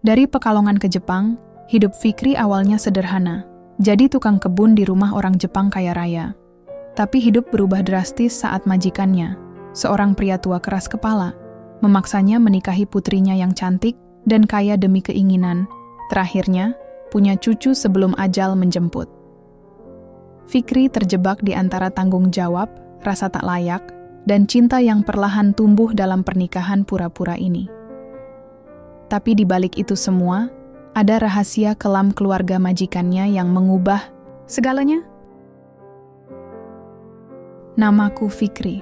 Dari Pekalongan ke Jepang, hidup Fikri awalnya sederhana. Jadi tukang kebun di rumah orang Jepang kaya raya. Tapi hidup berubah drastis saat majikannya, seorang pria tua keras kepala, memaksanya menikahi putrinya yang cantik dan kaya demi keinginan. Terakhirnya, punya cucu sebelum ajal menjemput. Fikri terjebak di antara tanggung jawab, rasa tak layak, dan cinta yang perlahan tumbuh dalam pernikahan pura-pura ini. Tapi di balik itu semua, ada rahasia kelam keluarga majikannya yang mengubah segalanya. Namaku Fikri.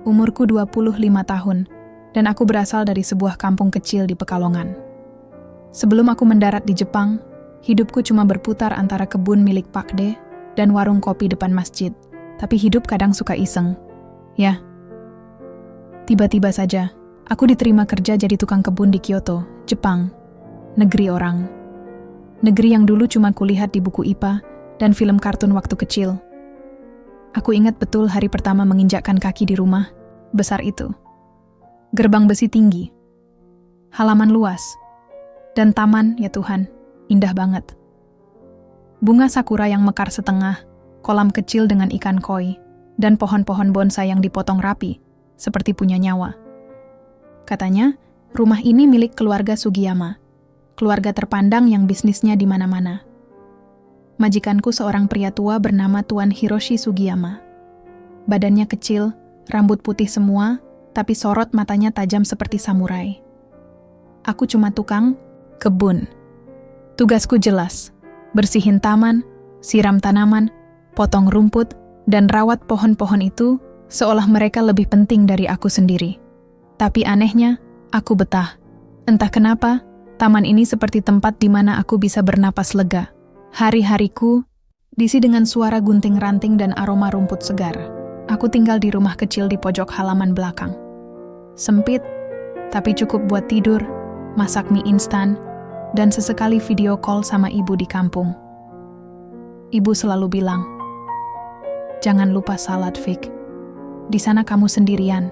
Umurku 25 tahun, dan aku berasal dari sebuah kampung kecil di Pekalongan. Sebelum aku mendarat di Jepang, hidupku cuma berputar antara kebun milik Pakde dan warung kopi depan masjid. Tapi hidup kadang suka iseng. Ya. Tiba-tiba saja, aku diterima kerja jadi tukang kebun di Kyoto, Jepang. Negeri orang. Negeri yang dulu cuma kulihat di buku IPA dan film kartun waktu kecil. Aku ingat betul hari pertama menginjakkan kaki di rumah besar itu. Gerbang besi tinggi. Halaman luas. Dan taman, ya Tuhan, indah banget. Bunga sakura yang mekar setengah, kolam kecil dengan ikan koi, dan pohon-pohon bonsai yang dipotong rapi, seperti punya nyawa. Katanya, rumah ini milik keluarga Sugiyama, keluarga terpandang yang bisnisnya di mana-mana. Majikanku seorang pria tua bernama Tuan Hiroshi Sugiyama. Badannya kecil, rambut putih semua, tapi sorot matanya tajam seperti samurai. Aku cuma tukang kebun. Tugasku jelas. Bersihin taman, siram tanaman, potong rumput, dan rawat pohon-pohon itu seolah mereka lebih penting dari aku sendiri. Tapi anehnya, aku betah. Entah kenapa, taman ini seperti tempat di mana aku bisa bernapas lega. Hari-hariku diisi dengan suara gunting-ranting dan aroma rumput segar. Aku tinggal di rumah kecil di pojok halaman belakang. Sempit, tapi cukup buat tidur, masak mie instan, dan sesekali video call sama ibu di kampung. Ibu selalu bilang, "Jangan lupa salat, Fik. Di sana kamu sendirian,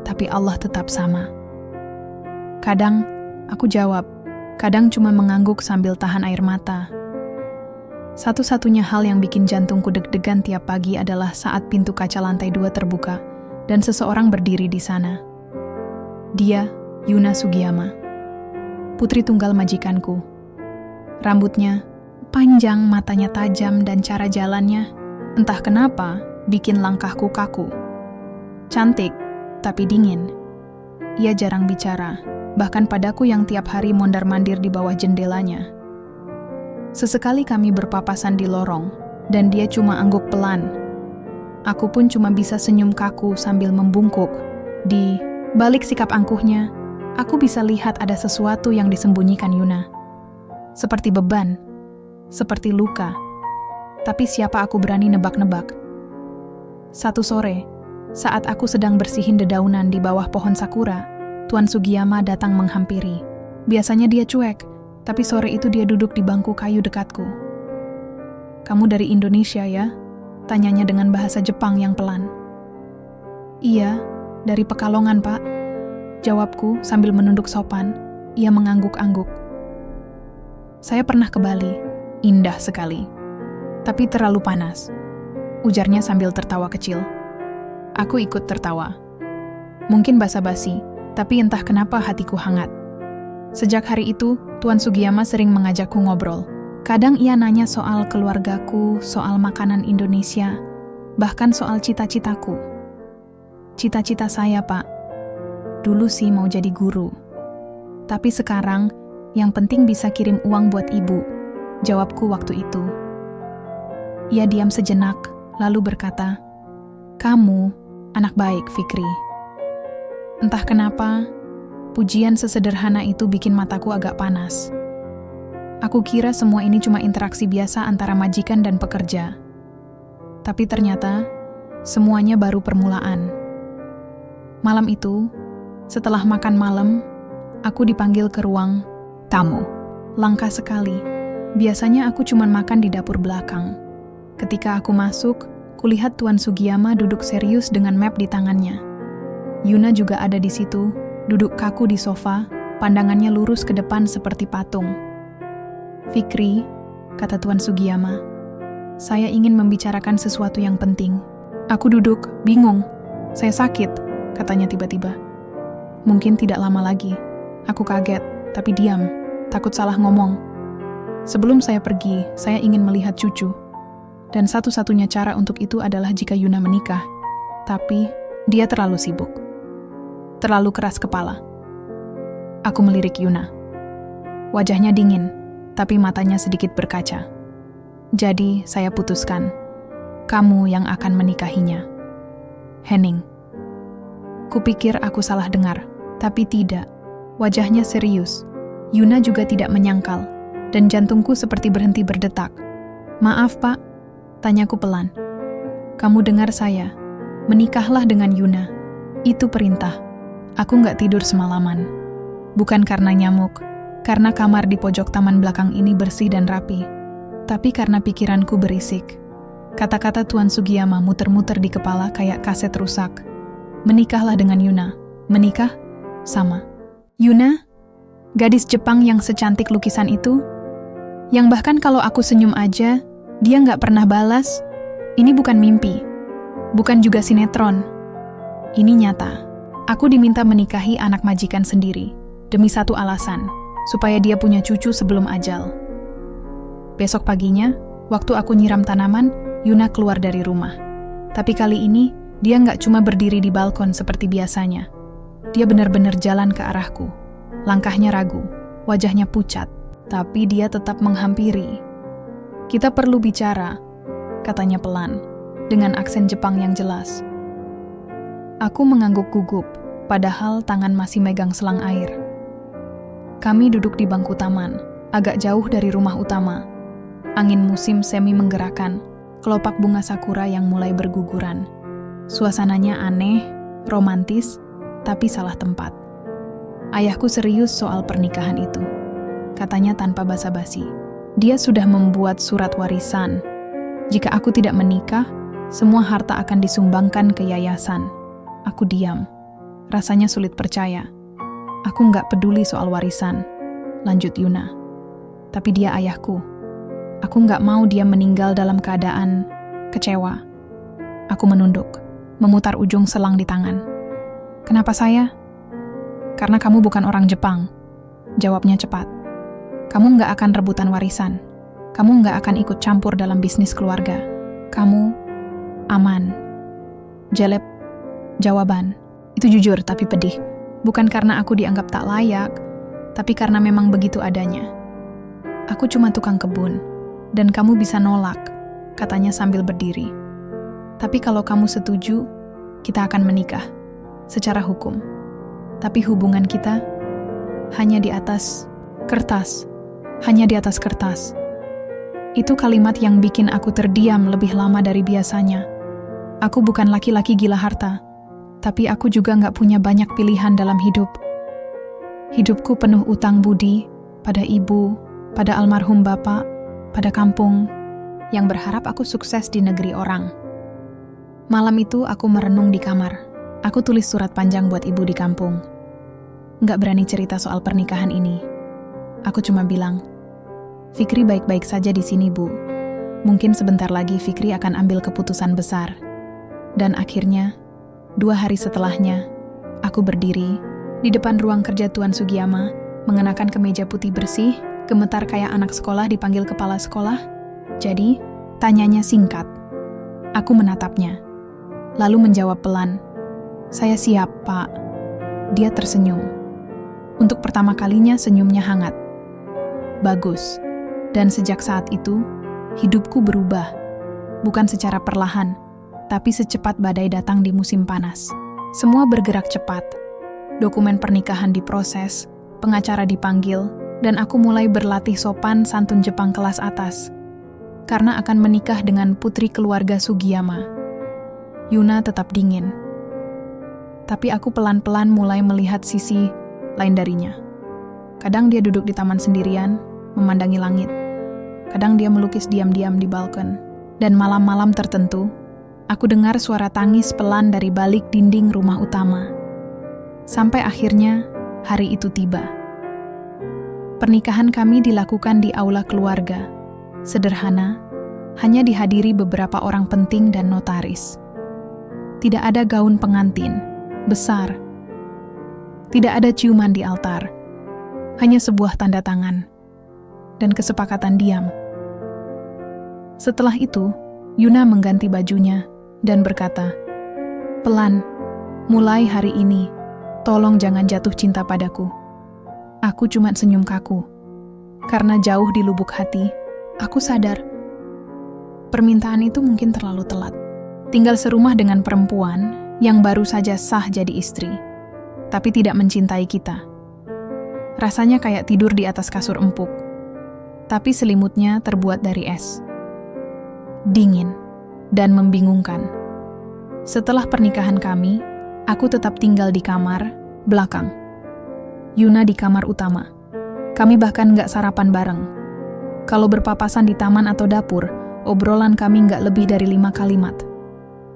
tapi Allah tetap sama." Kadang, aku jawab, kadang cuma mengangguk sambil tahan air mata. Satu-satunya hal yang bikin jantungku deg-degan tiap pagi adalah saat pintu kaca lantai 2 terbuka dan seseorang berdiri di sana. Dia, Yuna Sugiyama. Putri tunggal majikanku. Rambutnya panjang, matanya tajam, dan cara jalannya, entah kenapa, bikin langkahku kaku. Cantik, tapi dingin. Ia jarang bicara, bahkan padaku yang tiap hari mondar-mandir di bawah jendelanya. Sesekali kami berpapasan di lorong, dan dia cuma angguk pelan. Aku pun cuma bisa senyum kaku sambil membungkuk. Di balik sikap angkuhnya, aku bisa lihat ada sesuatu yang disembunyikan Yuna. Seperti beban, seperti luka. Tapi siapa aku berani nebak-nebak? Satu sore, saat aku sedang bersihin dedaunan di bawah pohon sakura, Tuan Sugiyama datang menghampiri. Biasanya dia cuek, tapi sore itu dia duduk di bangku kayu dekatku. "Kamu dari Indonesia ya?" tanyanya dengan bahasa Jepang yang pelan. "Iya, dari Pekalongan, Pak," jawabku sambil menunduk sopan. Ia mengangguk-angguk. "Saya pernah ke Bali. Indah sekali. Tapi terlalu panas," ujarnya sambil tertawa kecil. Aku ikut tertawa. Mungkin basa-basi, tapi entah kenapa hatiku hangat. Sejak hari itu, Tuan Sugiyama sering mengajakku ngobrol. Kadang ia nanya soal keluargaku, soal makanan Indonesia, bahkan soal cita-citaku. "Cita-cita saya, Pak. Dulu sih mau jadi guru. Tapi sekarang, yang penting bisa kirim uang buat ibu," jawabku waktu itu. Ia diam sejenak, lalu berkata, "Kamu, anak baik, Fikri." Entah kenapa, pujian sesederhana itu bikin mataku agak panas. Aku kira semua ini cuma interaksi biasa antara majikan dan pekerja. Tapi ternyata, semuanya baru permulaan. Malam itu, setelah makan malam, aku dipanggil ke ruang tamu. Langka sekali. Biasanya aku cuma makan di dapur belakang. Ketika aku masuk, kulihat Tuan Sugiyama duduk serius dengan map di tangannya. Yuna juga ada di situ, duduk kaku di sofa, pandangannya lurus ke depan seperti patung. "Fikri," kata Tuan Sugiyama, "saya ingin membicarakan sesuatu yang penting." Aku duduk, bingung. "Saya sakit," katanya tiba-tiba. Mungkin tidak lama lagi. Aku kaget, tapi diam, takut salah ngomong. Sebelum saya pergi, saya ingin melihat cucu. Dan satu-satunya cara untuk itu adalah jika Yuna menikah. Tapi, dia terlalu sibuk. Terlalu keras kepala. Aku melirik Yuna. Wajahnya dingin, tapi matanya sedikit berkaca. Jadi, saya putuskan. Kamu yang akan menikahinya. Henning. Kupikir aku salah dengar, tapi tidak. Wajahnya serius. Yuna juga tidak menyangkal, dan jantungku seperti berhenti berdetak. "Maaf, Pak," tanyaku pelan. "Kamu dengar saya. Menikahlah dengan Yuna. Itu perintah." Aku nggak tidur semalaman. Bukan karena nyamuk, karena kamar di pojok taman belakang ini bersih dan rapi, tapi karena pikiranku berisik. Kata-kata Tuan Sugiyama muter-muter di kepala kayak kaset rusak. Menikahlah dengan Yuna. Menikah? Sama. Yuna? Gadis Jepang yang secantik lukisan itu? Yang bahkan kalau aku senyum aja, dia nggak pernah balas. Ini bukan mimpi. Bukan juga sinetron. Ini nyata. Aku diminta menikahi anak majikan sendiri, demi satu alasan, supaya dia punya cucu sebelum ajal. Besok paginya, waktu aku nyiram tanaman, Yuna keluar dari rumah. Tapi kali ini, dia nggak cuma berdiri di balkon seperti biasanya. Dia benar-benar jalan ke arahku. Langkahnya ragu, wajahnya pucat, tapi dia tetap menghampiri. "Kita perlu bicara," katanya pelan, dengan aksen Jepang yang jelas. Aku mengangguk gugup, padahal tangan masih megang selang air. Kami duduk di bangku taman, agak jauh dari rumah utama. Angin musim semi menggerakkan, kelopak bunga sakura yang mulai berguguran. Suasananya aneh, romantis, tapi salah tempat. Ayahku serius soal pernikahan itu. Katanya tanpa basa-basi. Dia sudah membuat surat warisan. Jika aku tidak menikah, semua harta akan disumbangkan ke yayasan. Aku diam. Rasanya sulit percaya. Aku nggak peduli soal warisan, lanjut Yuna. Tapi dia ayahku. Aku nggak mau dia meninggal dalam keadaan kecewa. Aku menunduk, memutar ujung selang di tangan. "Kenapa saya?" "Karena kamu bukan orang Jepang," jawabnya cepat. "Kamu nggak akan rebutan warisan. Kamu nggak akan ikut campur dalam bisnis keluarga. Kamu aman." Jelek jawaban. Itu jujur tapi pedih. Bukan karena aku dianggap tak layak, tapi karena memang begitu adanya. "Aku cuma tukang kebun, dan kamu bisa nolak," katanya sambil berdiri. "Tapi kalau kamu setuju, kita akan menikah. Secara hukum. Tapi hubungan kita hanya di atas kertas. Hanya di atas kertas." Itu kalimat yang bikin aku terdiam lebih lama dari biasanya. Aku bukan laki-laki gila harta, tapi aku juga nggak punya banyak pilihan dalam hidup. Hidupku penuh utang budi pada ibu, pada almarhum bapak, pada kampung, yang berharap aku sukses di negeri orang. Malam itu aku merenung di kamar. Aku tulis surat panjang buat ibu di kampung. Nggak berani cerita soal pernikahan ini. Aku cuma bilang, "Fikri baik-baik saja di sini, Bu. Mungkin sebentar lagi Fikri akan ambil keputusan besar." Dan akhirnya, 2 hari setelahnya, aku berdiri di depan ruang kerja Tuan Sugiyama, mengenakan kemeja putih bersih, gemetar kayak anak sekolah dipanggil kepala sekolah. Jadi, tanyanya singkat. Aku menatapnya, lalu menjawab pelan, "Saya siap, Pak." Dia tersenyum. Untuk pertama kalinya senyumnya hangat. Bagus. Dan sejak saat itu, hidupku berubah. Bukan secara perlahan, tapi secepat badai datang di musim panas. Semua bergerak cepat. Dokumen pernikahan diproses, pengacara dipanggil, dan aku mulai berlatih sopan santun Jepang kelas atas. Karena akan menikah dengan putri keluarga Sugiyama. Yuna tetap dingin. Tapi aku pelan-pelan mulai melihat sisi lain darinya. Kadang dia duduk di taman sendirian, memandangi langit. Kadang dia melukis diam-diam di balkon. Dan malam-malam tertentu, aku dengar suara tangis pelan dari balik dinding rumah utama. Sampai akhirnya, hari itu tiba. Pernikahan kami dilakukan di aula keluarga. Sederhana, hanya dihadiri beberapa orang penting dan notaris. Tidak ada gaun pengantin, besar. Tidak ada ciuman di altar. Hanya sebuah tanda tangan dan kesepakatan diam. Setelah itu, Yuna mengganti bajunya dan berkata, "Pelan, mulai hari ini, tolong jangan jatuh cinta padaku." Aku cuma senyum kaku. Karena jauh di lubuk hati, aku sadar permintaan itu mungkin terlalu telat. Tinggal serumah dengan perempuan yang baru saja sah jadi istri, tapi tidak mencintai kita. Rasanya kayak tidur di atas kasur empuk, tapi selimutnya terbuat dari es. Dingin dan membingungkan. Setelah pernikahan kami, aku tetap tinggal di kamar belakang. Yuna di kamar utama. Kami bahkan nggak sarapan bareng. Kalau berpapasan di taman atau dapur, obrolan kami nggak lebih dari 5 kalimat.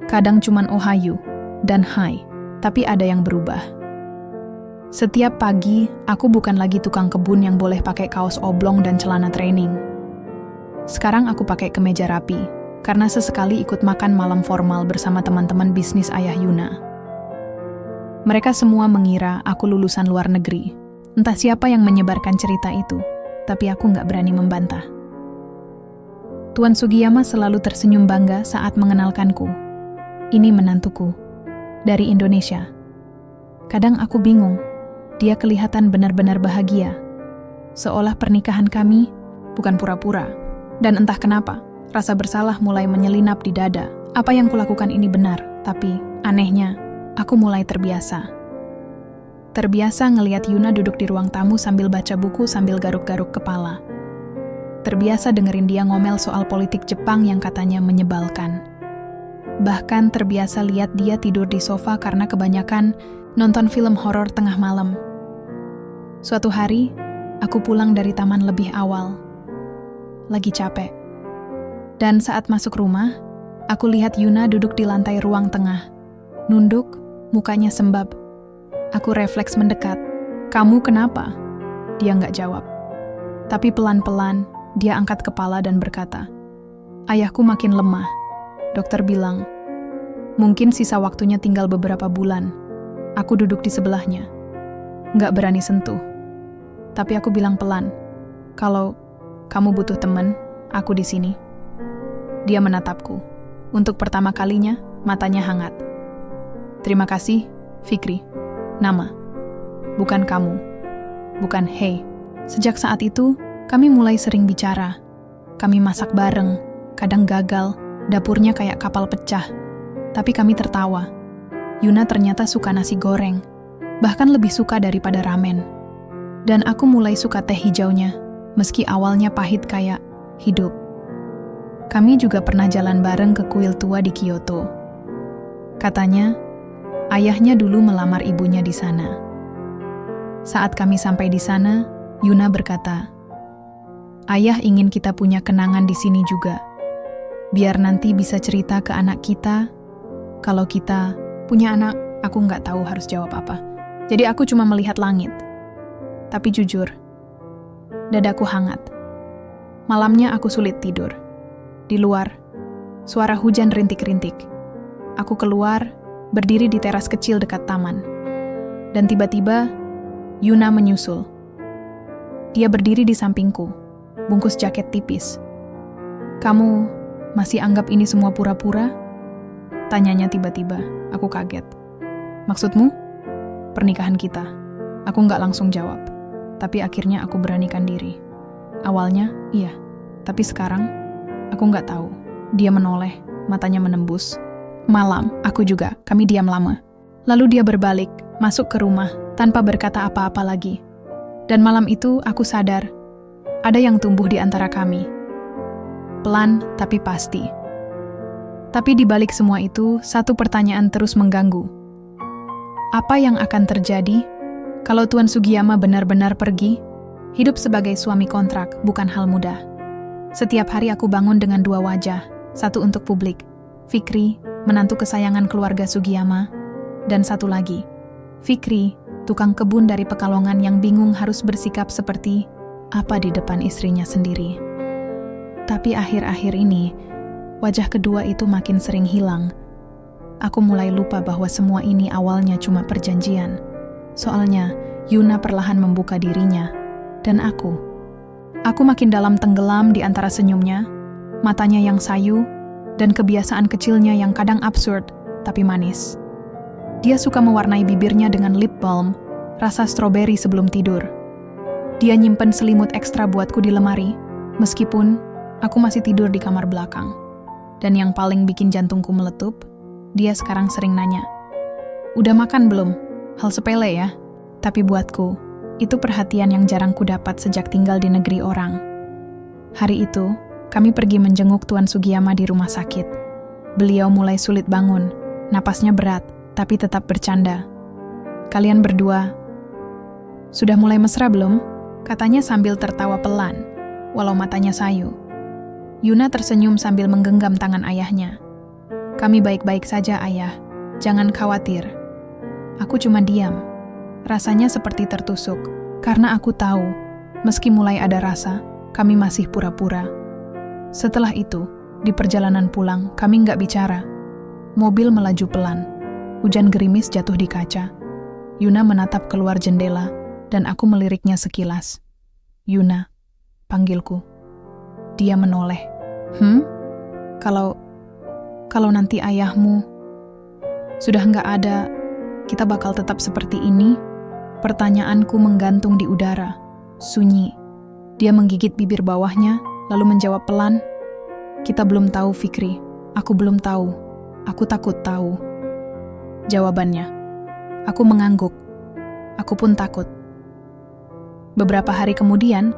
Kadang cuman ohayu dan hai, tapi ada yang berubah. Setiap pagi, aku bukan lagi tukang kebun yang boleh pakai kaos oblong dan celana training. Sekarang aku pakai kemeja rapi, karena sesekali ikut makan malam formal bersama teman-teman bisnis ayah Yuna. Mereka semua mengira aku lulusan luar negeri. Entah siapa yang menyebarkan cerita itu, tapi aku nggak berani membantah. Tuan Sugiyama selalu tersenyum bangga saat mengenalkanku. Ini menantuku, dari Indonesia. Kadang aku bingung. Dia kelihatan benar-benar bahagia. Seolah pernikahan kami bukan pura-pura. Dan entah kenapa, rasa bersalah mulai menyelinap di dada. Apa yang kulakukan ini benar, tapi anehnya, aku mulai terbiasa. Terbiasa ngelihat Yuna duduk di ruang tamu sambil baca buku sambil garuk-garuk kepala. Terbiasa dengerin dia ngomel soal politik Jepang yang katanya menyebalkan. Bahkan terbiasa lihat dia tidur di sofa karena kebanyakan nonton film horor tengah malam. Suatu hari, aku pulang dari taman lebih awal. Lagi capek. Dan saat masuk rumah, aku lihat Yuna duduk di lantai ruang tengah. Nunduk, mukanya sembab. Aku refleks mendekat. "Kamu kenapa?" Dia nggak jawab. Tapi pelan-pelan, dia angkat kepala dan berkata, "Ayahku makin lemah. Dokter bilang, mungkin sisa waktunya tinggal beberapa bulan." Aku duduk di sebelahnya. Nggak berani sentuh. Tapi aku bilang pelan, "Kalau kamu butuh teman, aku di sini." Dia menatapku. Untuk pertama kalinya, matanya hangat. "Terima kasih, Fikri. Nama. Bukan kamu. Bukan hey." Sejak saat itu, kami mulai sering bicara. Kami masak bareng, kadang gagal, dapurnya kayak kapal pecah. Tapi kami tertawa. Yuna ternyata suka nasi goreng, bahkan lebih suka daripada ramen. Dan aku mulai suka teh hijaunya, meski awalnya pahit kayak hidup. Kami juga pernah jalan bareng ke kuil tua di Kyoto. Katanya, ayahnya dulu melamar ibunya di sana. Saat kami sampai di sana, Yuna berkata, "Ayah ingin kita punya kenangan di sini juga. Biar nanti bisa cerita ke anak kita. Kalau kita punya anak," aku nggak tahu harus jawab apa. Jadi aku cuma melihat langit. Tapi jujur, dadaku hangat. Malamnya aku sulit tidur. Di luar, suara hujan rintik-rintik. Aku keluar, berdiri di teras kecil dekat taman. Dan tiba-tiba, Yuna menyusul. Dia berdiri di sampingku, bungkus jaket tipis. "Kamu masih anggap ini semua pura-pura?" Tanyanya tiba-tiba. Aku kaget. "Maksudmu?" "Pernikahan kita." Aku nggak langsung jawab. Tapi akhirnya aku beranikan diri. Awalnya, iya. Tapi sekarang, aku nggak tahu. Dia menoleh, matanya menembus. Malam, aku juga. Kami diam lama. Lalu dia berbalik, masuk ke rumah, tanpa berkata apa-apa lagi. Dan malam itu, aku sadar, ada yang tumbuh di antara kami. Pelan, tapi pasti. Tapi di balik semua itu, satu pertanyaan terus mengganggu. Apa yang akan terjadi kalau Tuan Sugiyama benar-benar pergi? Hidup sebagai suami kontrak bukan hal mudah. Setiap hari aku bangun dengan dua wajah, satu untuk publik, Fikri, menantu kesayangan keluarga Sugiyama, dan satu lagi, Fikri, tukang kebun dari Pekalongan yang bingung harus bersikap seperti apa di depan istrinya sendiri. Tapi akhir-akhir ini, wajah kedua itu makin sering hilang. Aku mulai lupa bahwa semua ini awalnya cuma perjanjian. Soalnya, Yuna perlahan membuka dirinya. Dan aku makin dalam tenggelam di antara senyumnya, matanya yang sayu, dan kebiasaan kecilnya yang kadang absurd, tapi manis. Dia suka mewarnai bibirnya dengan lip balm, rasa stroberi sebelum tidur. Dia nyimpen selimut ekstra buatku di lemari, meskipun aku masih tidur di kamar belakang. Dan yang paling bikin jantungku meletup, dia sekarang sering nanya, "Udah makan belum?" Hal sepele ya, tapi buatku, itu perhatian yang jarang ku dapat sejak tinggal di negeri orang. Hari itu, kami pergi menjenguk Tuan Sugiyama di rumah sakit. Beliau mulai sulit bangun, napasnya berat, tapi tetap bercanda. "Kalian berdua sudah mulai mesra belum?" Katanya sambil tertawa pelan, walau matanya sayu. Yuna tersenyum sambil menggenggam tangan ayahnya. "Kami baik-baik saja, Ayah. Jangan khawatir." Aku cuma diam. Rasanya seperti tertusuk, karena aku tahu, meski mulai ada rasa, kami masih pura-pura. Setelah itu, di perjalanan pulang, kami nggak bicara. Mobil melaju pelan. Hujan gerimis jatuh di kaca. Yuna menatap keluar jendela, dan aku meliriknya sekilas. "Yuna," panggilku. Dia menoleh. Kalau nanti ayahmu sudah nggak ada, kita bakal tetap seperti ini?" Pertanyaanku menggantung di udara. Sunyi. Dia menggigit bibir bawahnya, lalu menjawab pelan, "Kita belum tahu, Fikri. Aku belum tahu. Aku takut tahu." Jawabannya. Aku mengangguk. Aku pun takut. Beberapa hari kemudian,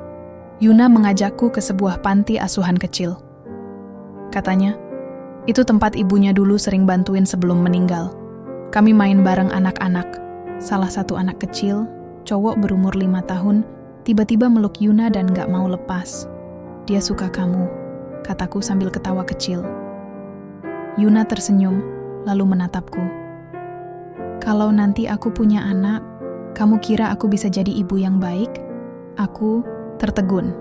Yuna mengajakku ke sebuah panti asuhan kecil. Katanya, itu tempat ibunya dulu sering bantuin sebelum meninggal. Kami main bareng anak-anak. Salah satu anak kecil, cowok berumur 5 tahun, tiba-tiba meluk Yuna dan gak mau lepas. "Dia suka kamu," kataku sambil ketawa kecil. Yuna tersenyum, lalu menatapku. "Kalau nanti aku punya anak, kamu kira aku bisa jadi ibu yang baik?" Aku tertegun.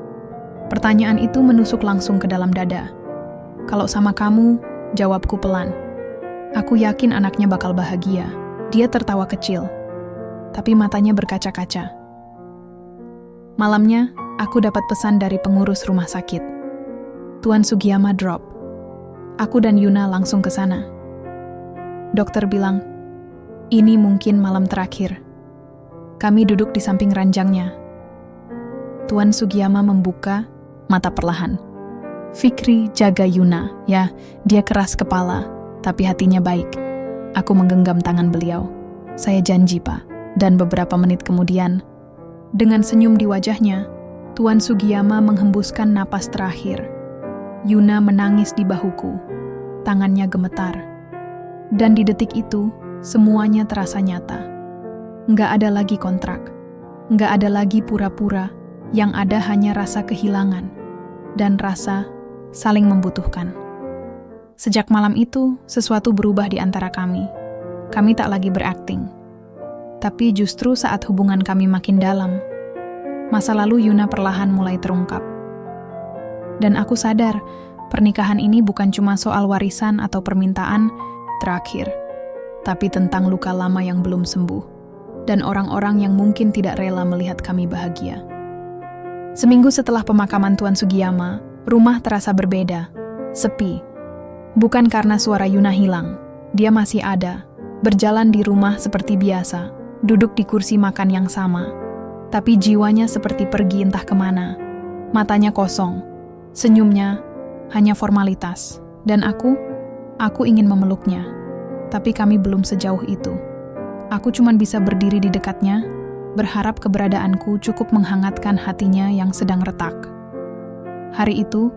Pertanyaan itu menusuk langsung ke dalam dada. "Kalau sama kamu," jawabku pelan. "Aku yakin anaknya bakal bahagia." Dia tertawa kecil, tapi matanya berkaca-kaca. Malamnya, aku dapat pesan dari pengurus rumah sakit. Tuan Sugiyama drop. Aku dan Yuna langsung ke sana. Dokter bilang, ini mungkin malam terakhir. Kami duduk di samping ranjangnya. Tuan Sugiyama membuka mata perlahan. "Fikri, jaga Yuna, ya. Dia keras kepala, tapi hatinya baik." Aku menggenggam tangan beliau. "Saya janji, Pak." Dan beberapa menit kemudian, dengan senyum di wajahnya, Tuan Sugiyama menghembuskan napas terakhir. Yuna menangis di bahuku. Tangannya gemetar. Dan di detik itu, semuanya terasa nyata. Nggak ada lagi kontrak. Nggak ada lagi pura-pura. Yang ada hanya rasa kehilangan. Dan rasa saling membutuhkan. Sejak malam itu, sesuatu berubah di antara kami. Kami tak lagi berakting. Tapi justru saat hubungan kami makin dalam, masa lalu Yuna perlahan mulai terungkap. Dan aku sadar, pernikahan ini bukan cuma soal warisan atau permintaan terakhir, tapi tentang luka lama yang belum sembuh, dan orang-orang yang mungkin tidak rela melihat kami bahagia. Seminggu setelah pemakaman Tuan Sugiyama, rumah terasa berbeda, sepi. Bukan karena suara Yuna hilang, dia masih ada, berjalan di rumah seperti biasa, duduk di kursi makan yang sama, tapi jiwanya seperti pergi entah kemana. Matanya kosong, senyumnya hanya formalitas, dan aku ingin memeluknya, tapi kami belum sejauh itu. Aku cuma bisa berdiri di dekatnya, berharap keberadaanku cukup menghangatkan hatinya yang sedang retak. Hari itu,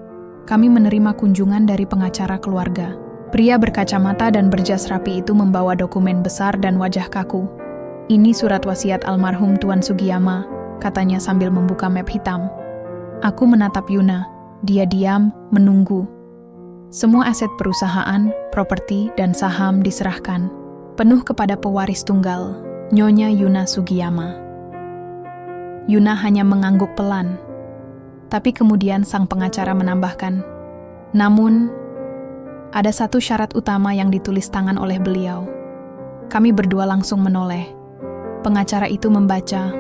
kami menerima kunjungan dari pengacara keluarga. Pria berkacamata dan berjas rapi itu membawa dokumen besar dan wajah kaku. "Ini surat wasiat almarhum Tuan Sugiyama," katanya sambil membuka map hitam. Aku menatap Yuna. Dia diam, menunggu. Semua aset perusahaan, properti, dan saham diserahkan, penuh kepada pewaris tunggal, Nyonya Yuna Sugiyama. Yuna hanya mengangguk pelan, Tapi kemudian sang pengacara menambahkan, namun, ada satu syarat utama yang ditulis tangan oleh beliau. Kami berdua langsung menoleh. Pengacara itu membaca,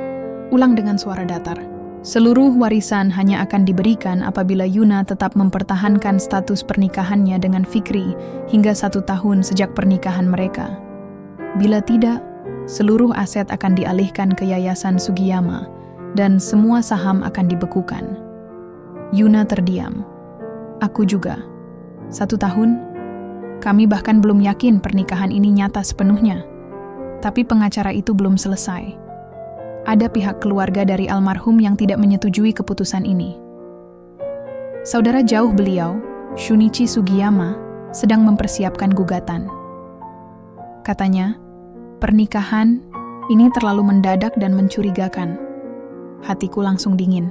ulang dengan suara datar. Seluruh warisan hanya akan diberikan apabila Yuna tetap mempertahankan status pernikahannya dengan Fikri hingga 1 tahun sejak pernikahan mereka. Bila tidak, seluruh aset akan dialihkan ke Yayasan Sugiyama dan semua saham akan dibekukan. Yuna terdiam. Aku juga. 1 tahun? Kami bahkan belum yakin pernikahan ini nyata sepenuhnya. Tapi pengacara itu belum selesai. Ada pihak keluarga dari almarhum yang tidak menyetujui keputusan ini. Saudara jauh beliau, Shunichi Sugiyama, sedang mempersiapkan gugatan. Katanya, pernikahan ini terlalu mendadak dan mencurigakan. Hatiku langsung dingin.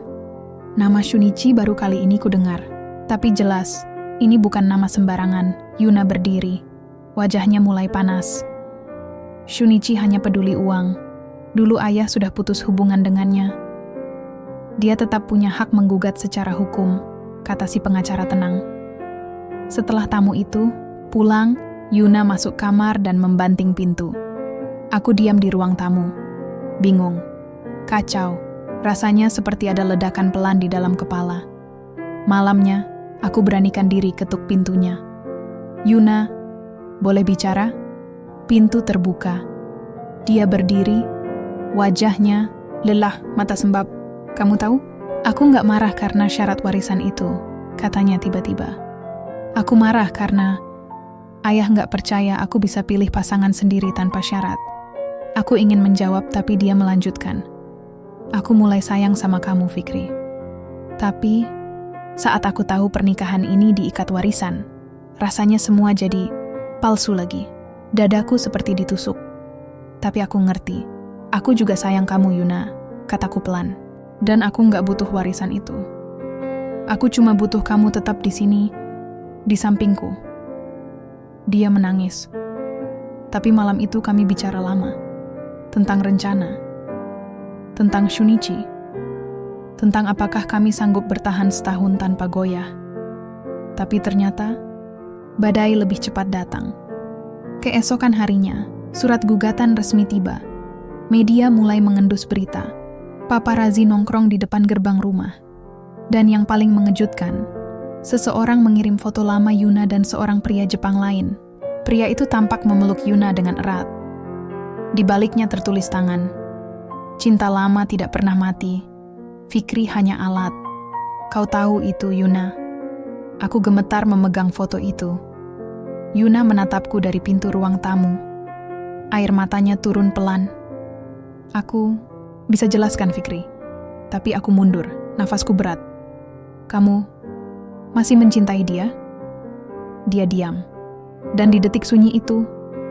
Nama Shunichi baru kali ini kudengar. Tapi jelas, ini bukan nama sembarangan. Yuna berdiri. Wajahnya mulai panas. Shunichi hanya peduli uang. Dulu ayah sudah putus hubungan dengannya. Dia tetap punya hak menggugat secara hukum, kata si pengacara tenang. Setelah tamu itu pulang, Yuna masuk kamar dan membanting pintu. Aku diam di ruang tamu. Bingung. Kacau. Rasanya seperti ada ledakan pelan di dalam kepala. Malamnya, aku beranikan diri ketuk pintunya. Yuna, boleh bicara? Pintu terbuka. Dia berdiri, wajahnya lelah, mata sembab. Kamu tahu? Aku nggak marah karena syarat warisan itu, katanya tiba-tiba. Aku marah karena ayah nggak percaya aku bisa pilih pasangan sendiri tanpa syarat. Aku ingin menjawab tapi dia melanjutkan. Aku mulai sayang sama kamu, Fikri. Tapi, saat aku tahu pernikahan ini diikat warisan, rasanya semua jadi palsu lagi. Dadaku seperti ditusuk. Tapi aku ngerti, aku juga sayang kamu, Yuna, kataku pelan. Dan aku nggak butuh warisan itu. Aku cuma butuh kamu tetap di sini, di sampingku. Dia menangis. Tapi malam itu kami bicara lama. Tentang rencana. Tentang Shunichi. Tentang apakah kami sanggup bertahan setahun tanpa goyah. Tapi ternyata, badai lebih cepat datang. Keesokan harinya, surat gugatan resmi tiba. Media mulai mengendus berita. Paparazi nongkrong di depan gerbang rumah. Dan yang paling mengejutkan, seseorang mengirim foto lama Yuna dan seorang pria Jepang lain. Pria itu tampak memeluk Yuna dengan erat. Di baliknya tertulis tangan. Cinta lama tidak pernah mati. Fikri hanya alat. Kau tahu itu, Yuna. Aku gemetar memegang foto itu. Yuna menatapku dari pintu ruang tamu. Air matanya turun pelan. Aku bisa jelaskan, Fikri. Tapi aku mundur, nafasku berat. Kamu masih mencintai dia? Dia diam. Dan di detik sunyi itu,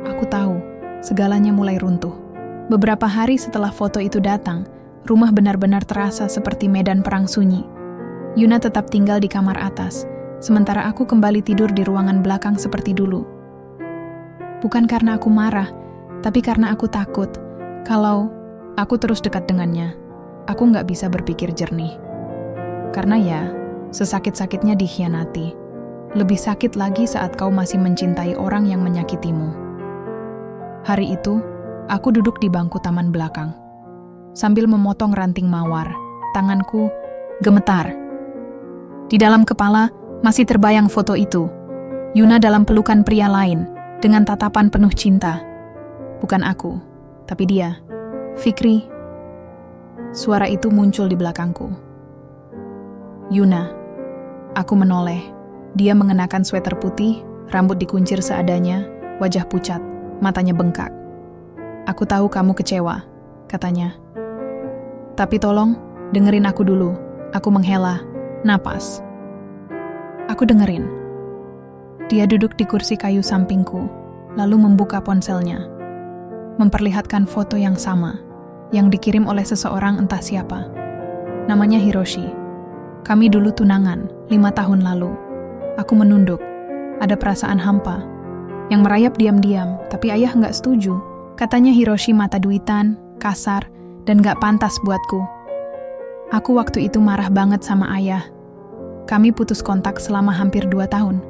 aku tahu segalanya mulai runtuh. Beberapa hari setelah foto itu datang, rumah benar-benar terasa seperti medan perang sunyi. Yuna tetap tinggal di kamar atas, sementara aku kembali tidur di ruangan belakang seperti dulu. Bukan karena aku marah, tapi karena aku takut. Kalau aku terus dekat dengannya, aku nggak bisa berpikir jernih. Karena ya, sesakit-sakitnya dikhianati. Lebih sakit lagi saat kau masih mencintai orang yang menyakitimu. Hari itu, aku duduk di bangku taman belakang. Sambil memotong ranting mawar, tanganku gemetar. Di dalam kepala masih terbayang foto itu. Yuna dalam pelukan pria lain, dengan tatapan penuh cinta. Bukan aku, tapi dia. Fikri. Suara itu muncul di belakangku. Yuna. Aku menoleh. Dia mengenakan sweater putih, rambut dikuncir seadanya, wajah pucat, matanya bengkak. Aku tahu kamu kecewa, katanya. Tapi tolong, dengerin aku dulu. Aku menghela napas. Aku dengerin. Dia duduk di kursi kayu sampingku, lalu membuka ponselnya. Memperlihatkan foto yang sama, yang dikirim oleh seseorang entah siapa. Namanya Hiroshi. Kami dulu tunangan, 5 tahun lalu. Aku menunduk. Ada perasaan hampa, yang merayap diam-diam, tapi ayah nggak setuju. Katanya Hiroshi mata duitan, kasar, dan gak pantas buatku. Aku waktu itu marah banget sama ayah. Kami putus kontak selama hampir 2 tahun.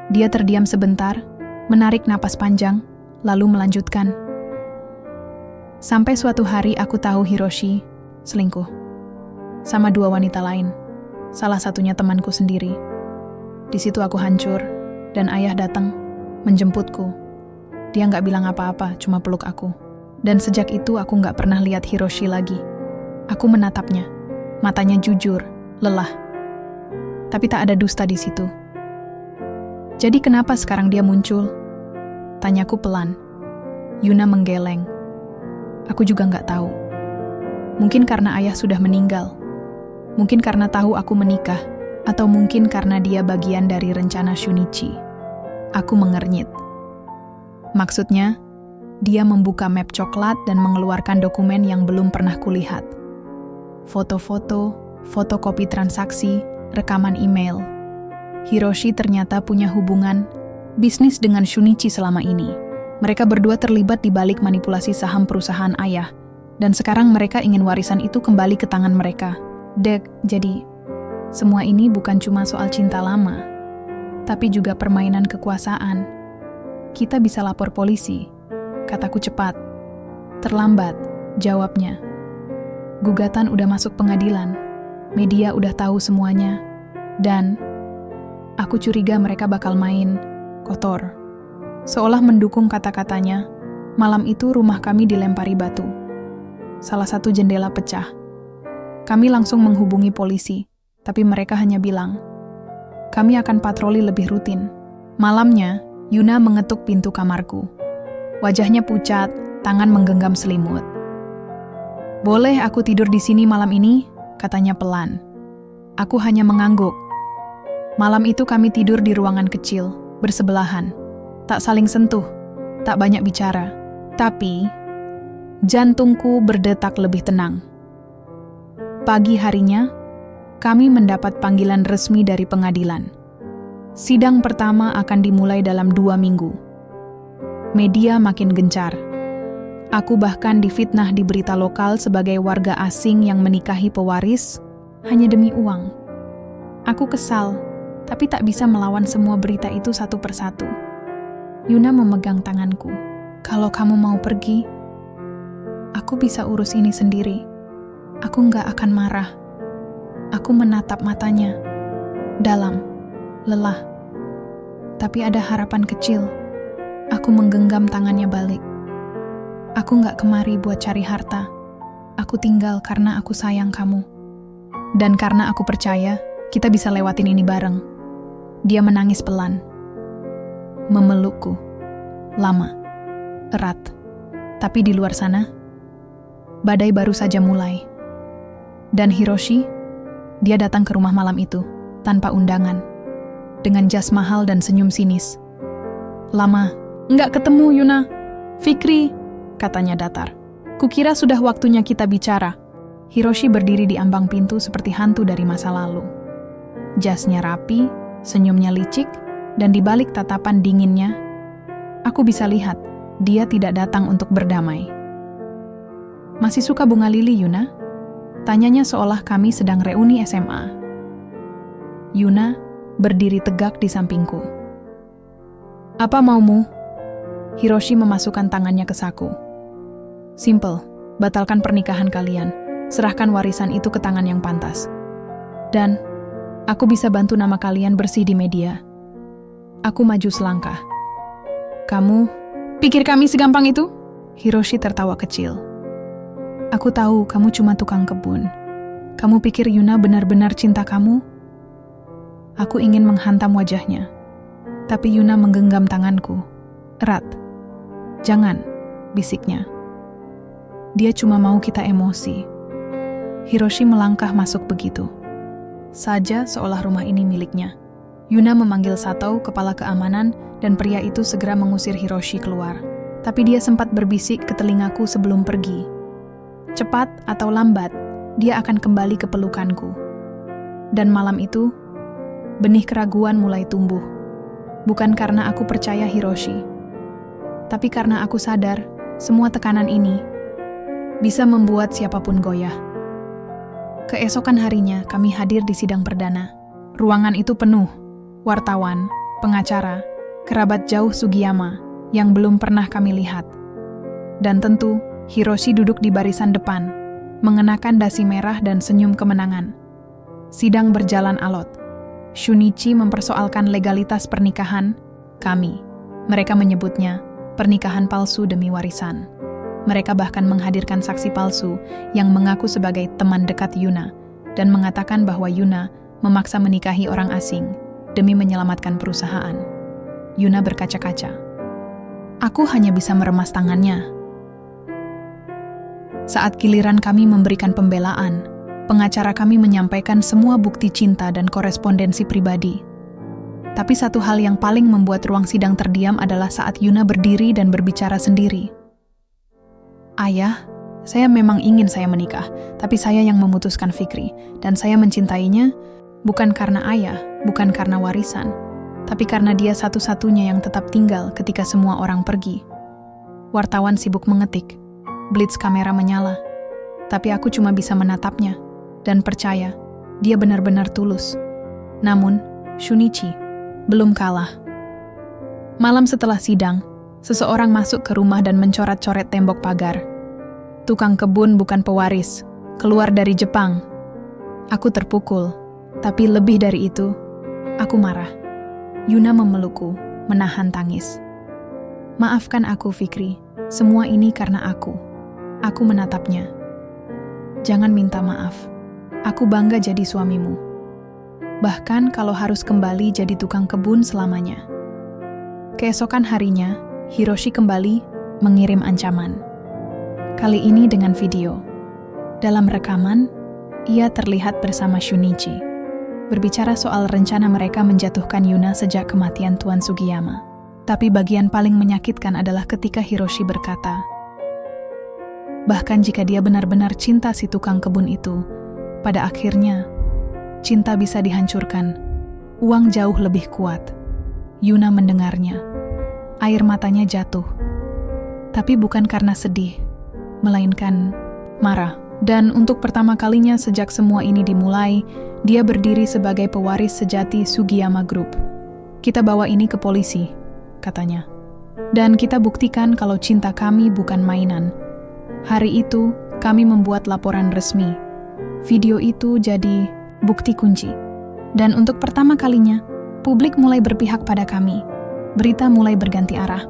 Dia terdiam sebentar, menarik napas panjang, lalu melanjutkan. Sampai suatu hari aku tahu Hiroshi selingkuh sama 2 wanita lain, salah satunya temanku sendiri. Di situ aku hancur, dan ayah datang, menjemputku. Dia nggak bilang apa-apa, cuma peluk aku. Dan sejak itu aku nggak pernah lihat Hiroshi lagi. Aku menatapnya, matanya jujur, lelah. Tapi tak ada dusta di situ. Jadi kenapa sekarang dia muncul? Tanyaku pelan. Yuna menggeleng. Aku juga nggak tahu. Mungkin karena ayah sudah meninggal. Mungkin karena tahu aku menikah. Atau mungkin karena dia bagian dari rencana Shunichi. Aku mengernyit. Maksudnya, dia membuka map coklat dan mengeluarkan dokumen yang belum pernah kulihat. Foto-foto, fotokopi transaksi, rekaman email. Hiroshi ternyata punya hubungan bisnis dengan Shunichi selama ini. Mereka berdua terlibat di balik manipulasi saham perusahaan ayah, dan sekarang mereka ingin warisan itu kembali ke tangan mereka. Jadi, semua ini bukan cuma soal cinta lama, tapi juga permainan kekuasaan. Kita bisa lapor polisi, kataku cepat. Terlambat, jawabnya. Gugatan udah masuk pengadilan, media udah tahu semuanya, dan aku curiga mereka bakal main kotor. Seolah mendukung kata-katanya, malam itu rumah kami dilempari batu. Salah satu jendela pecah. Kami langsung menghubungi polisi, tapi mereka hanya bilang, kami akan patroli lebih rutin. Malamnya, Yuna mengetuk pintu kamarku. Wajahnya pucat, tangan menggenggam selimut. Boleh aku tidur di sini malam ini? Katanya pelan. Aku hanya mengangguk. Malam itu kami tidur di ruangan kecil, bersebelahan. Tak saling sentuh, tak banyak bicara. Tapi, jantungku berdetak lebih tenang. Pagi harinya, kami mendapat panggilan resmi dari pengadilan. Sidang pertama akan dimulai dalam 2 minggu. Media makin gencar. Aku bahkan difitnah di berita lokal sebagai warga asing yang menikahi pewaris hanya demi uang. Aku kesal, tapi tak bisa melawan semua berita itu satu persatu. Yuna memegang tanganku. Kalau kamu mau pergi, aku bisa urus ini sendiri. Aku nggak akan marah. Aku menatap matanya. Dalam, lelah. Tapi ada harapan kecil. Aku menggenggam tangannya balik. Aku nggak kemari buat cari harta. Aku tinggal karena aku sayang kamu. Dan karena aku percaya, kita bisa lewatin ini bareng. Dia menangis pelan. Memelukku. Lama. Erat. Tapi di luar sana, badai baru saja mulai. Dan Hiroshi, dia datang ke rumah malam itu, tanpa undangan. Dengan jas mahal dan senyum sinis. Lama. Nggak ketemu, Yuna. Fikri, katanya datar. Kukira sudah waktunya kita bicara. Hiroshi berdiri di ambang pintu seperti hantu dari masa lalu. Jasnya rapi, senyumnya licik, dan di balik tatapan dinginnya, aku bisa lihat dia tidak datang untuk berdamai. Masih suka bunga lili, Yuna? Tanyanya seolah kami sedang reuni SMA. Yuna berdiri tegak di sampingku. Apa maumu? Hiroshi memasukkan tangannya ke saku. Simple, batalkan pernikahan kalian. Serahkan warisan itu ke tangan yang pantas. Dan aku bisa bantu nama kalian bersih di media. Aku maju selangkah. Kamu, pikir kami segampang itu? Hiroshi tertawa kecil. Aku tahu kamu cuma tukang kebun. Kamu pikir Yuna benar-benar cinta kamu? Aku ingin menghantam wajahnya. Tapi Yuna menggenggam tanganku. Erat. Jangan, bisiknya. Dia cuma mau kita emosi. Hiroshi melangkah masuk begitu saja seolah rumah ini miliknya. Yuna memanggil Sato, kepala keamanan, dan pria itu segera mengusir Hiroshi keluar. Tapi dia sempat berbisik ke telingaku sebelum pergi. Cepat atau lambat, dia akan kembali ke pelukanku. Dan malam itu, benih keraguan mulai tumbuh. Bukan karena aku percaya Hiroshi, tapi karena aku sadar semua tekanan ini bisa membuat siapapun goyah. Keesokan harinya kami hadir di sidang perdana. Ruangan itu penuh, wartawan, pengacara, kerabat jauh Sugiyama yang belum pernah kami lihat. Dan tentu, Hiroshi duduk di barisan depan, mengenakan dasi merah dan senyum kemenangan. Sidang berjalan alot. Shunichi mempersoalkan legalitas pernikahan kami. Mereka menyebutnya pernikahan palsu demi warisan. Mereka bahkan menghadirkan saksi palsu yang mengaku sebagai teman dekat Yuna dan mengatakan bahwa Yuna memaksa menikahi orang asing demi menyelamatkan perusahaan. Yuna berkaca-kaca. Aku hanya bisa meremas tangannya. Saat giliran kami memberikan pembelaan, pengacara kami menyampaikan semua bukti cinta dan korespondensi pribadi. Tapi satu hal yang paling membuat ruang sidang terdiam adalah saat Yuna berdiri dan berbicara sendiri. Ayah, saya memang ingin saya menikah, tapi saya yang memutuskan Fikri, dan saya mencintainya bukan karena ayah, bukan karena warisan, tapi karena dia satu-satunya yang tetap tinggal ketika semua orang pergi. Wartawan sibuk mengetik. Blitz kamera menyala, tapi aku cuma bisa menatapnya dan percaya dia benar-benar tulus. Namun, Shunichi belum kalah. Malam setelah sidang, seseorang masuk ke rumah dan mencoret-coret tembok pagar. Tukang kebun bukan pewaris, keluar dari Jepang. Aku terpukul, tapi lebih dari itu, aku marah. Yuna memelukku, menahan tangis. Maafkan aku, Fikri, semua ini karena aku. Aku menatapnya. Jangan minta maaf. Aku bangga jadi suamimu. Bahkan kalau harus kembali jadi tukang kebun selamanya. Keesokan harinya, Hiroshi kembali mengirim ancaman. Kali ini dengan video. Dalam rekaman, ia terlihat bersama Shunichi, berbicara soal rencana mereka menjatuhkan Yuna sejak kematian Tuan Sugiyama. Tapi bagian paling menyakitkan adalah ketika Hiroshi berkata, bahkan jika dia benar-benar cinta si tukang kebun itu, pada akhirnya, cinta bisa dihancurkan. Uang jauh lebih kuat. Yuna mendengarnya. Air matanya jatuh. Tapi bukan karena sedih, melainkan marah. Dan untuk pertama kalinya sejak semua ini dimulai, dia berdiri sebagai pewaris sejati Sugiyama Group. Kita bawa ini ke polisi, katanya. Dan kita buktikan kalau cinta kami bukan mainan. Hari itu, kami membuat laporan resmi. Video itu jadi bukti kunci. Dan untuk pertama kalinya, publik mulai berpihak pada kami. Berita mulai berganti arah.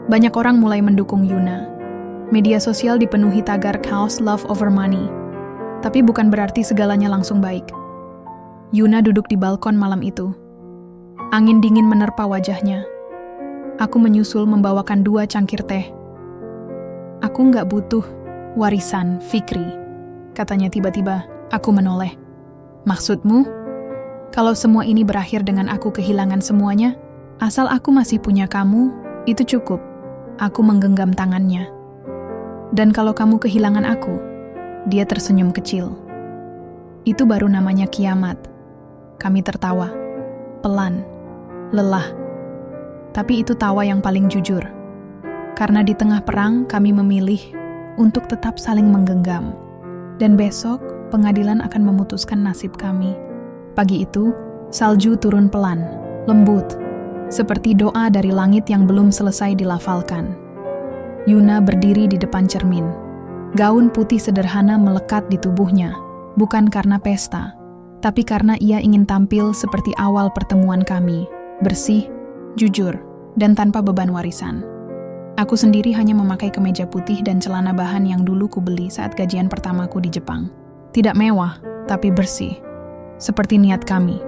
Banyak orang mulai mendukung Yuna. Media sosial dipenuhi tagar Chaos Love Over Money. Tapi bukan berarti segalanya langsung baik. Yuna duduk di balkon malam itu. Angin dingin menerpa wajahnya. Aku menyusul membawakan 2 cangkir teh. Aku nggak butuh warisan, Fikri, katanya tiba-tiba. Aku menoleh. Maksudmu? Kalau semua ini berakhir dengan aku kehilangan semuanya, asal aku masih punya kamu, itu cukup. Aku menggenggam tangannya. Dan kalau kamu kehilangan aku, dia tersenyum kecil. Itu baru namanya kiamat. Kami tertawa. Pelan. Lelah. Tapi itu tawa yang paling jujur. Karena di tengah perang kami memilih untuk tetap saling menggenggam. Dan besok pengadilan akan memutuskan nasib kami. Pagi itu, salju turun pelan, lembut, seperti doa dari langit yang belum selesai dilafalkan. Yuna berdiri di depan cermin. Gaun putih sederhana melekat di tubuhnya, bukan karena pesta, tapi karena ia ingin tampil seperti awal pertemuan kami, bersih, jujur, dan tanpa beban warisan. Aku sendiri hanya memakai kemeja putih dan celana bahan yang dulu kubeli saat gajian pertamaku di Jepang. Tidak mewah, tapi bersih. Seperti niat kami.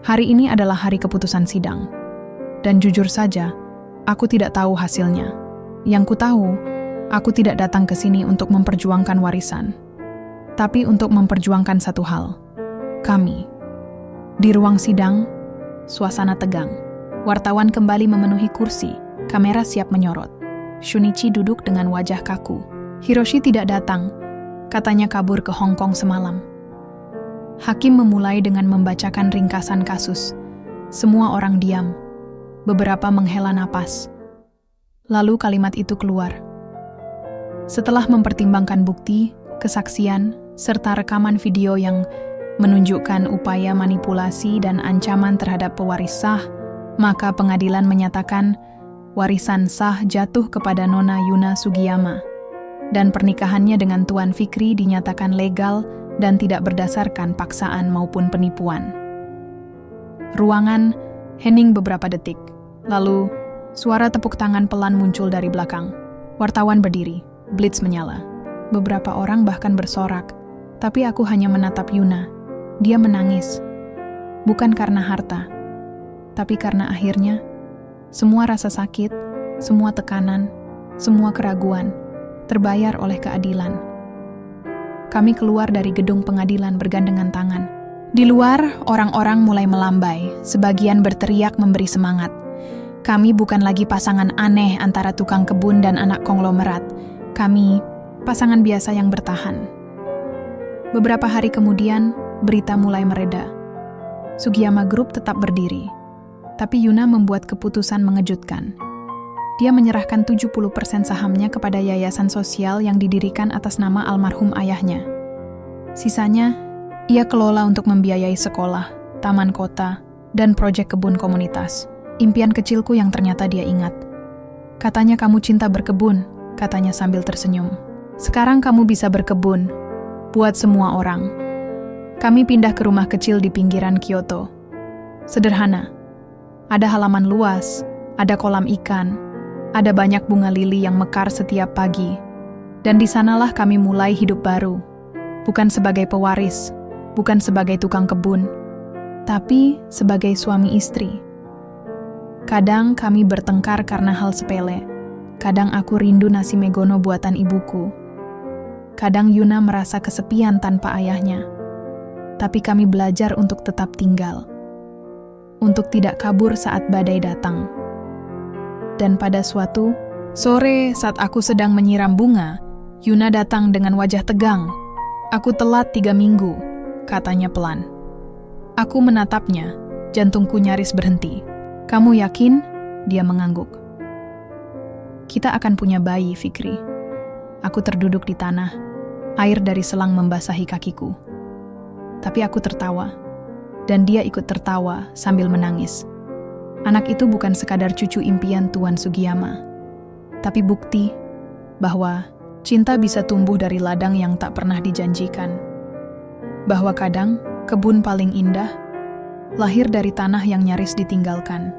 Hari ini adalah hari keputusan sidang. Dan jujur saja, aku tidak tahu hasilnya. Yang ku tahu, aku tidak datang ke sini untuk memperjuangkan warisan. Tapi untuk memperjuangkan satu hal. Kami. Di ruang sidang, suasana tegang. Wartawan kembali memenuhi kursi. Kamera siap menyorot. Shunichi duduk dengan wajah kaku. Hiroshi tidak datang. Katanya kabur ke Hong Kong semalam. Hakim memulai dengan membacakan ringkasan kasus. Semua orang diam. Beberapa menghela napas. Lalu kalimat itu keluar. Setelah mempertimbangkan bukti, kesaksian, serta rekaman video yang menunjukkan upaya manipulasi dan ancaman terhadap pewaris sah, maka pengadilan menyatakan warisan sah jatuh kepada Nona Yuna Sugiyama, dan pernikahannya dengan Tuan Fikri dinyatakan legal dan tidak berdasarkan paksaan maupun penipuan. Ruangan hening beberapa detik, lalu suara tepuk tangan pelan muncul dari belakang. Wartawan berdiri, blitz menyala. Beberapa orang bahkan bersorak, tapi aku hanya menatap Yuna. Dia menangis, bukan karena harta, tapi karena akhirnya semua rasa sakit, semua tekanan, semua keraguan terbayar oleh keadilan. Kami keluar dari gedung pengadilan bergandengan tangan. Di luar, orang-orang mulai melambai, sebagian berteriak memberi semangat. Kami bukan lagi pasangan aneh antara tukang kebun dan anak konglomerat. Kami pasangan biasa yang bertahan. Beberapa hari kemudian, berita mulai mereda. Sugiyama Group tetap berdiri, tapi Yuna membuat keputusan mengejutkan. Dia menyerahkan 70% sahamnya kepada yayasan sosial yang didirikan atas nama almarhum ayahnya. Sisanya, ia kelola untuk membiayai sekolah, taman kota, dan proyek kebun komunitas. Impian kecilku yang ternyata dia ingat. Katanya kamu cinta berkebun, katanya sambil tersenyum. Sekarang kamu bisa berkebun, buat semua orang. Kami pindah ke rumah kecil di pinggiran Kyoto. Sederhana. Ada halaman luas, ada kolam ikan, ada banyak bunga lili yang mekar setiap pagi. Dan di sanalah kami mulai hidup baru. Bukan sebagai pewaris, bukan sebagai tukang kebun, tapi sebagai suami istri. Kadang kami bertengkar karena hal sepele. Kadang aku rindu nasi megono buatan ibuku. Kadang Yuna merasa kesepian tanpa ayahnya. Tapi kami belajar untuk tetap tinggal. Untuk tidak kabur saat badai datang. Dan pada suatu sore saat aku sedang menyiram bunga, Yuna datang dengan wajah tegang. Aku telat 3 minggu, katanya pelan. Aku menatapnya, jantungku nyaris berhenti. Kamu yakin? Dia mengangguk. Kita akan punya bayi, Fikri. Aku terduduk di tanah, air dari selang membasahi kakiku. Tapi aku tertawa, dan dia ikut tertawa sambil menangis. Anak itu bukan sekadar cucu impian Tuan Sugiyama, tapi bukti bahwa cinta bisa tumbuh dari ladang yang tak pernah dijanjikan. Bahwa kadang kebun paling indah lahir dari tanah yang nyaris ditinggalkan.